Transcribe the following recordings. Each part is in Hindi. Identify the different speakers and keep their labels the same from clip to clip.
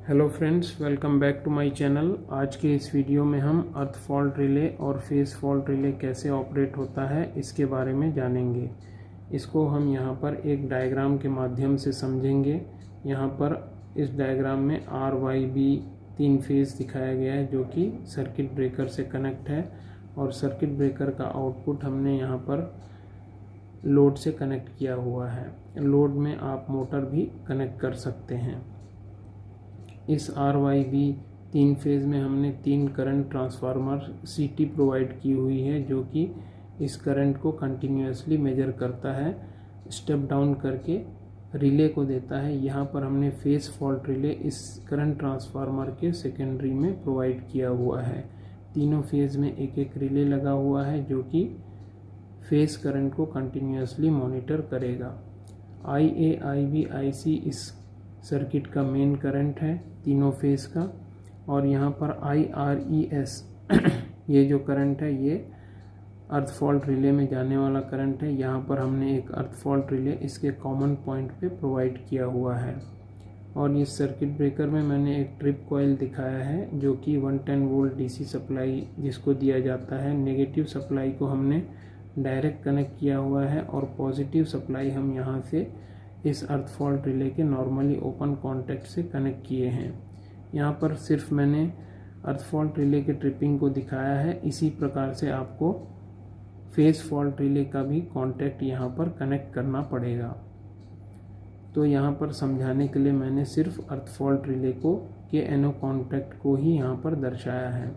Speaker 1: Hello friends, welcome back to my channel. आज के इस वीडियो में हम अर्थ फॉल्ट रिले और फेस फॉल्ट रिले कैसे ऑपरेट होता है इसके बारे में जानेंगे। इसको हम यहाँ पर एक डायग्राम के माध्यम से समझेंगे। यहाँ पर इस डायग्राम में RYB 3 फेज दिखाया गया है जो कि सर्किट ब्रेकर से कनेक्ट है, और सर्किट ब्रेकर का आउटपुट हमने यहाँ पर लोड से कनेक्ट किया हुआ है। लोड में आप मोटर भी कनेक्ट कर सकते हैं। इस RYB 3 फेज में हमने 3 करंट ट्रांसफार्मर CT प्रोवाइड की हुई है जो कि इस करंट को कंटिन्यूसली मेजर करता है, स्टेप डाउन करके रिले को देता है। यहाँ पर हमने फेस फॉल्ट रिले इस करंट ट्रांसफार्मर के सेकेंडरी में प्रोवाइड किया हुआ है। तीनों फेज में एक एक रिले लगा हुआ है जो कि फेस करंट को कंटिन्यूसली मॉनिटर करेगा। IA, IB, IC इस सर्किट का मेन करंट है तीनों फेज का, और यहाँ पर IRES ये जो करंट है ये अर्थ फॉल्ट रिले में जाने वाला करंट है। यहाँ पर हमने एक अर्थ फॉल्ट रिले इसके कॉमन पॉइंट पे प्रोवाइड किया हुआ है। और इस सर्किट ब्रेकर में मैंने एक ट्रिप कॉइल दिखाया है जो कि 110 वोल्ट DC सप्लाई जिसको दिया जाता है। नेगेटिव सप्लाई को हमने डायरेक्ट कनेक्ट किया हुआ है और पॉजिटिव सप्लाई हम यहाँ से इस अर्थ फॉल्ट रिले के नॉर्मली ओपन कॉन्टैक्ट से कनेक्ट किए हैं। यहाँ पर सिर्फ मैंने अर्थ फॉल्ट रिले के ट्रिपिंग को दिखाया है। इसी प्रकार से आपको फेस फॉल्ट रिले का भी कॉन्टैक्ट यहाँ पर कनेक्ट करना पड़ेगा। तो यहाँ पर समझाने के लिए मैंने सिर्फ अर्थ फॉल्ट रिले को के एनो कॉन्टैक्ट को ही यहाँ पर दर्शाया है।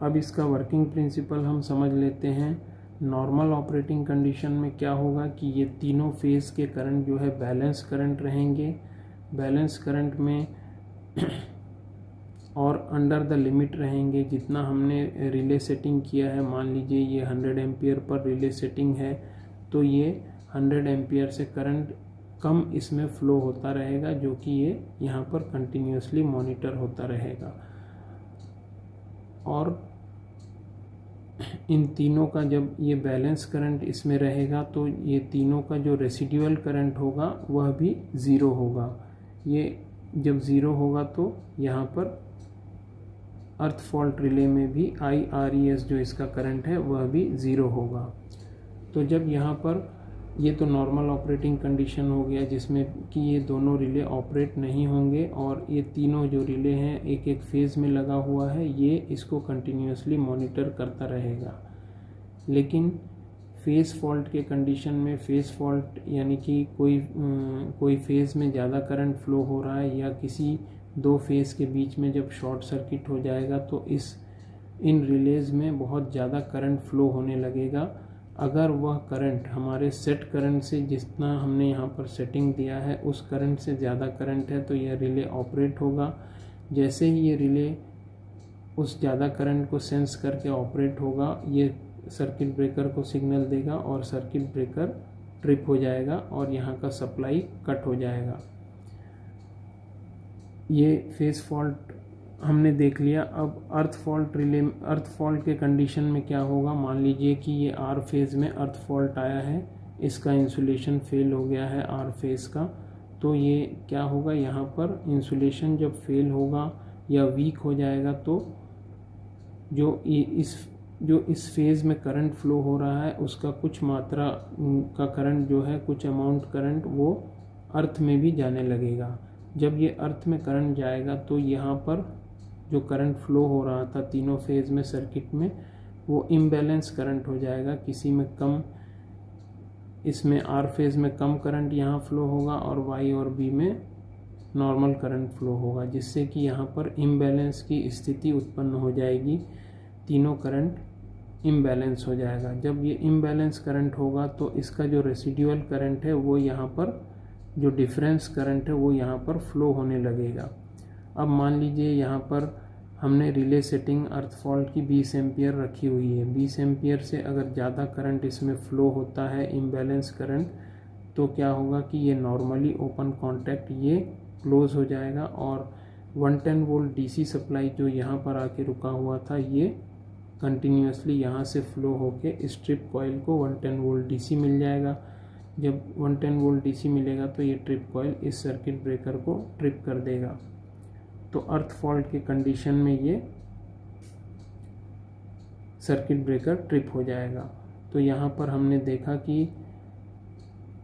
Speaker 1: अब इसका वर्किंग प्रिंसिपल हम समझ लेते हैं। नॉर्मल ऑपरेटिंग कंडीशन में क्या होगा कि ये तीनों फेज के करंट जो है बैलेंस करंट रहेंगे। बैलेंस करंट में और अंडर द लिमिट रहेंगे जितना हमने रिले सेटिंग किया है। मान लीजिए ये 100 एम्पियर पर रिले सेटिंग है तो ये 100 एम्पियर से करंट कम इसमें फ्लो होता रहेगा जो कि ये यहाँ पर कंटिन्यूसली मॉनिटर होता रहेगा। और इन तीनों का जब ये बैलेंस करंट इसमें रहेगा तो ये तीनों का जो रेसिडुअल करंट होगा वह भी ज़ीरो होगा। ये जब ज़ीरो होगा तो यहाँ पर अर्थ फॉल्ट रिले में भी IRES जो इसका करंट है वह भी ज़ीरो होगा। तो जब यहाँ पर ये तो नॉर्मल ऑपरेटिंग कंडीशन हो गया जिसमें कि ये दोनों रिले ऑपरेट नहीं होंगे, और ये तीनों जो रिले हैं एक एक फेज में लगा हुआ है, ये इसको कंटिन्यूसली मॉनिटर करता रहेगा। लेकिन फेस फॉल्ट के कंडीशन में फेस फॉल्ट यानी कि कोई फेज में ज़्यादा करंट फ्लो हो रहा है या किसी दो फेज के बीच में जब शॉर्ट सर्किट हो जाएगा तो इन रिलेज में बहुत ज़्यादा करंट फ्लो होने लगेगा। अगर वह करंट हमारे सेट करंट से जितना हमने यहाँ पर सेटिंग दिया है उस करंट से ज़्यादा करंट है तो यह रिले ऑपरेट होगा। जैसे ही ये रिले उस ज़्यादा करंट को सेंस करके ऑपरेट होगा, ये सर्किट ब्रेकर को सिग्नल देगा और सर्किट ब्रेकर ट्रिप हो जाएगा और यहाँ का सप्लाई कट हो जाएगा। ये फेस फॉल्ट हमने देख लिया। अब अर्थ फॉल्ट के कंडीशन में क्या होगा। मान लीजिए कि ये R फेज में अर्थ फॉल्ट आया है, इसका इंसुलेशन फेल हो गया है R फेज का, तो ये क्या होगा, यहाँ पर इंसुलेशन जब फेल होगा या वीक हो जाएगा तो जो इस फेज में करंट फ्लो हो रहा है उसका कुछ मात्रा का करंट जो है, कुछ अमाउंट करंट वो अर्थ में भी जाने लगेगा। जब ये अर्थ में करंट जाएगा तो यहाँ पर जो करंट फ्लो हो रहा था तीनों फेज में सर्किट में वो इम्बैलेंस करंट हो जाएगा। किसी में कम, इसमें R फेज में कम करंट यहाँ फ्लो होगा और Y और B में नॉर्मल करंट फ्लो होगा, जिससे कि यहाँ पर इम्बैलेंस की स्थिति उत्पन्न हो जाएगी। तीनों करंट इम्बैलेंस हो जाएगा। जब ये इम्बैलेंस करंट होगा तो इसका जो रेसिडुअल करंट है वो यहाँ पर, जो डिफरेंस करंट है वो यहाँ पर फ्लो होने लगेगा। अब मान लीजिए यहाँ पर हमने रिले सेटिंग अर्थ फॉल्ट की 20 एम्पियर रखी हुई है। 20 एम्पियर से अगर ज़्यादा करंट इसमें फ़्लो होता है, इम्बैलेंस करंट, तो क्या होगा कि ये नॉर्मली ओपन कॉन्टैक्ट ये क्लोज़ हो जाएगा और 110 वोल्ट DC सप्लाई जो यहाँ पर आके रुका हुआ था ये कंटिन्यूसली यहाँ से फ़्लो होके स्ट्रिप कॉइल को 110 वोल्ट DC मिल जाएगा। जब 110 वोल्ट डीसी मिलेगा तो ये ट्रिप कॉइल इस सर्किट ब्रेकर को ट्रिप कर देगा। तो अर्थ फॉल्ट के कंडीशन में ये सर्किट ब्रेकर ट्रिप हो जाएगा। तो यहाँ पर हमने देखा कि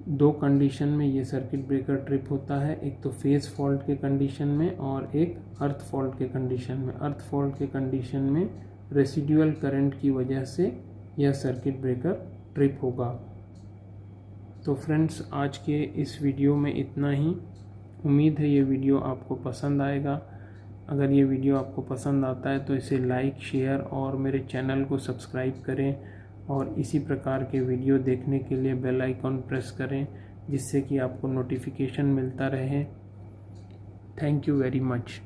Speaker 1: दो कंडीशन में ये सर्किट ब्रेकर ट्रिप होता है, एक तो फेज फॉल्ट के कंडीशन में और एक अर्थ फॉल्ट के कंडीशन में। अर्थ फॉल्ट के कंडीशन में रेसिडुअल करंट की वजह से यह सर्किट ब्रेकर ट्रिप होगा। तो फ्रेंड्स, आज के इस वीडियो में इतना ही। उम्मीद है ये वीडियो आपको पसंद आएगा। अगर ये वीडियो आपको पसंद आता है तो इसे लाइक, शेयर और मेरे चैनल को सब्सक्राइब करें और इसी प्रकार के वीडियो देखने के लिए बेल आइकॉन प्रेस करें, जिससे कि आपको नोटिफिकेशन मिलता रहे। Thank you very much.